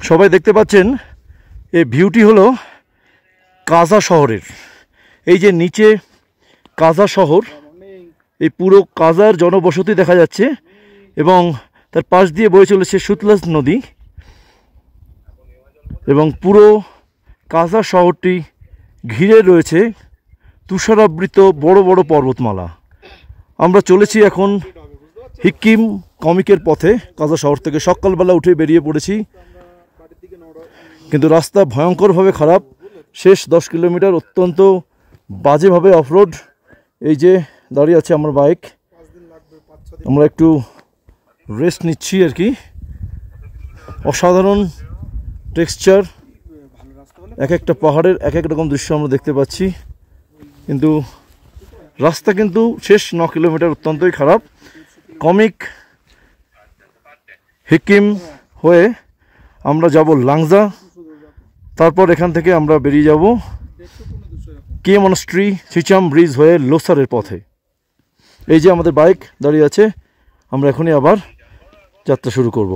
সবাই দেখতে পাচ্ছেন এই ভিউটি হলো কাজা শহরের। এই যে নিচে কাজা শহর, এই পুরো কাজার জনবসতি দেখা যাচ্ছে এবং তার পাশ দিয়ে বয়ে চলেছে সুতলাজ নদী এবং পুরো কাজা শহরটি ঘিরে রয়েছে তুষারাবৃত বড় বড় পর্বতমালা। আমরা চলেছি এখন হিক্কিম কমিকের পথে। কাজা শহর থেকে সকালবেলা উঠে বেরিয়ে পড়েছি, কিন্তু রাস্তা ভয়ঙ্করভাবে খারাপ। শেষ 10 কিলোমিটার অত্যন্ত বাজেভাবে অফরোড। এই যে দাঁড়িয়ে আছে আমার বাইক, আমরা একটু রেস্ট নিচ্ছি আর কি। অসাধারণ টেক্সচার, এক একটা পাহাড়ের এক এক রকম দৃশ্য আমরা দেখতে পাচ্ছি, কিন্তু রাস্তা কিন্তু শেষ 9 কিলোমিটার অত্যন্তই খারাপ। কমিক হিক্কিম হয়ে আমরা যাব লাংজা, তারপর এখান থেকে আমরা বেরিয়ে যাব কে মনস্ট্রি সিচাম ব্রিজ হয়ে লোসারের পথে। এই যে আমাদের বাইক দাঁড়িয়ে আছে, আমরা এখনই আবার যাত্রা শুরু করব।